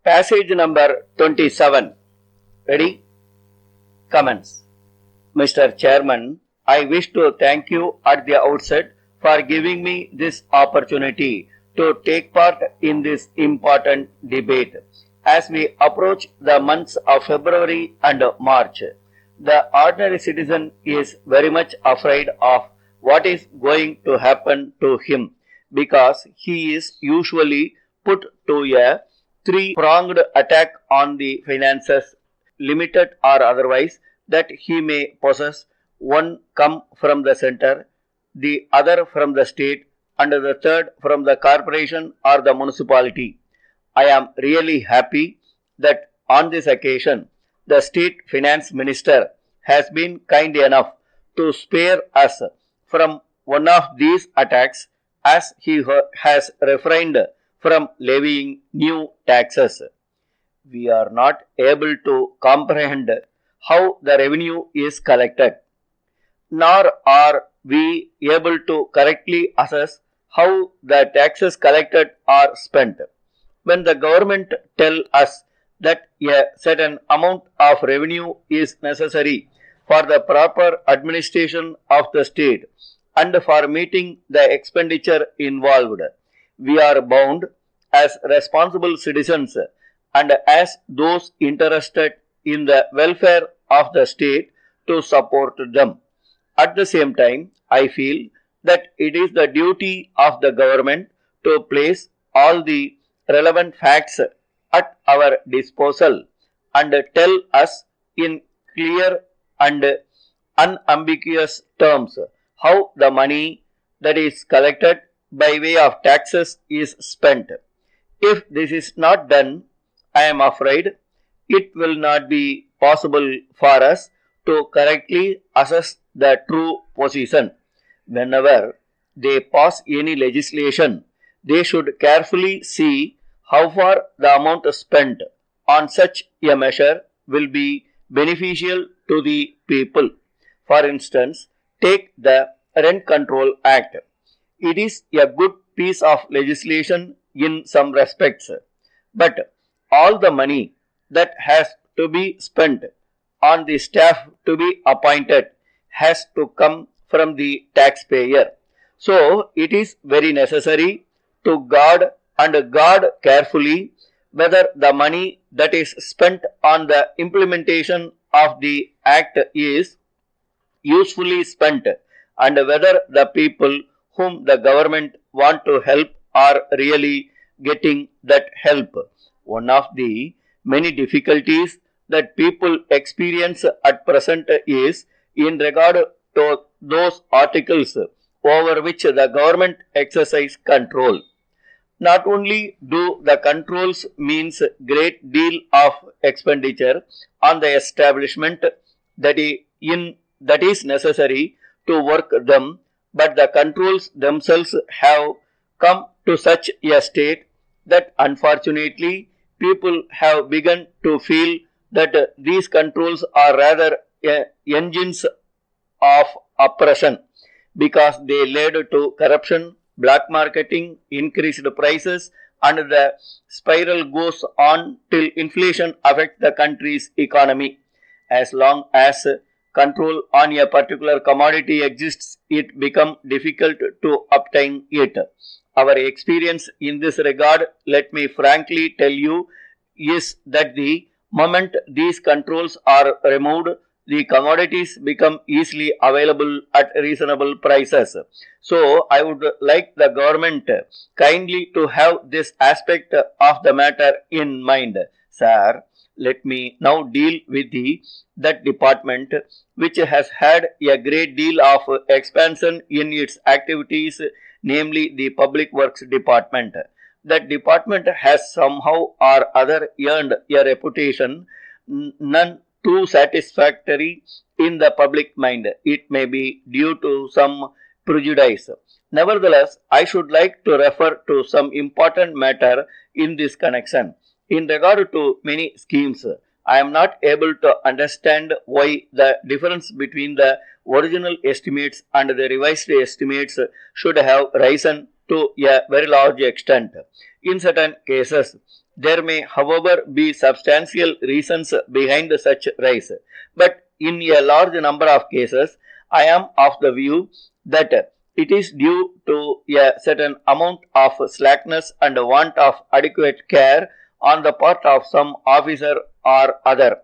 Passage number 27. Ready? Comments. Mr. Chairman, I wish to thank you at the outset for giving me this opportunity to take part in this important debate. As we approach the months of February and March, the ordinary citizen is very much afraid of what is going to happen to him because he is usually put to a three-pronged attack on the finances, limited or otherwise, that he may possess. One come from the center, the other from the state, and the third from the corporation or the municipality. I am really happy that on this occasion the state finance minister has been kind enough to spare us from one of these attacks as he has refrained from levying new taxes. We are not able to comprehend how the revenue is collected, nor are we able to correctly assess how the taxes collected are spent. When the government tell us that a certain amount of revenue is necessary for the proper administration of the state and for meeting the expenditure involved, we are bound as responsible citizens and as those interested in the welfare of the state to support them. At the same time, I feel that it is the duty of the government to place all the relevant facts at our disposal and tell us in clear and unambiguous terms how the money that is collected by way of taxes is spent. If this is not done, I am afraid it will not be possible for us to correctly assess the true position. Whenever they pass any legislation, they should carefully see how far the amount spent on such a measure will be beneficial to the people. For instance, take the Rent Control Act. It is a good piece of legislation in some respects, but all the money that has to be spent on the staff to be appointed has to come from the taxpayer. So it is very necessary to guard carefully whether the money that is spent on the implementation of the act is usefully spent and whether the people whom the government want to help are really getting that help. One of the many difficulties that people experience at present is in regard to those articles over which the government exercise control. Not only do the controls means great deal of expenditure on the establishment that is necessary to work them, but the controls themselves have come to such a state that unfortunately people have begun to feel that these controls are rather engines of oppression because they led to corruption, black marketing, increased prices, and the spiral goes on till inflation affects the country's economy. As long as control on a particular commodity exists, it becomes difficult to obtain it. Our experience in this regard, let me frankly tell you, is that the moment these controls are removed, the commodities become easily available at reasonable prices. So, I would like the government kindly to have this aspect of the matter in mind. Sir, let me now deal with that department which has had a great deal of expansion in its activities, namely the Public Works Department. That department has somehow or other earned a reputation none too satisfactory in the public mind. It may be due to some prejudice. Nevertheless, I should like to refer to some important matter in this connection. In regard to many schemes, I am not able to understand why the difference between the original estimates and the revised estimates should have risen to a very large extent. In certain cases, There may, however, be substantial reasons behind such rise, but in a large number of cases, I am of the view that it is due to a certain amount of slackness and want of adequate care on the part of some officer or other.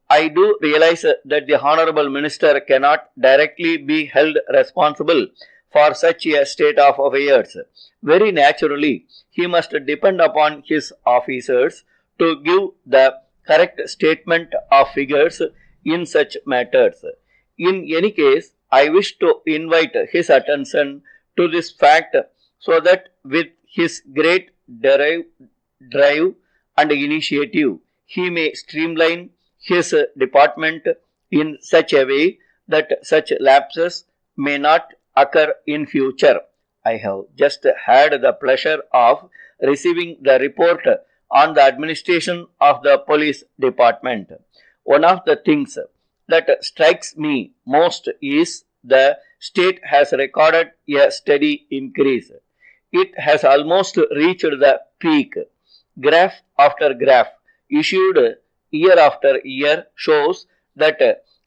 I do realize that the Honorable Minister cannot directly be held responsible for such a state of affairs. Very naturally, he must depend upon his officers to give the correct statement of figures in such matters. In any case, I wish to invite his attention to this fact so that with his great drive and initiative, he may streamline his department in such a way that such lapses may not occur in future. I have just had the pleasure of receiving the report on the administration of the police department. One of the things that strikes me most is the state has recorded a steady increase. It has almost reached the peak. Graph after graph issued year after year shows that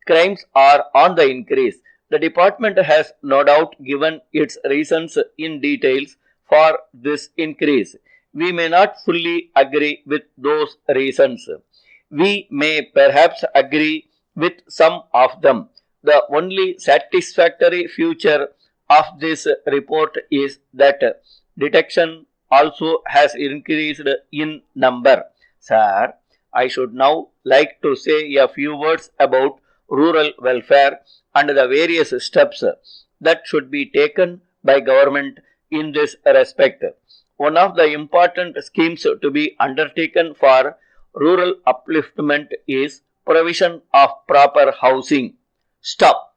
crimes are on the increase. The department has no doubt given its reasons in details for this increase. We may not fully agree with those reasons. We may perhaps agree with some of them. The only satisfactory feature of this report is that detection also has increased in number. Sir, I should now like to say a few words about rural welfare and the various steps that should be taken by government in this respect. One of the important schemes to be undertaken for rural upliftment is provision of proper housing. Stop.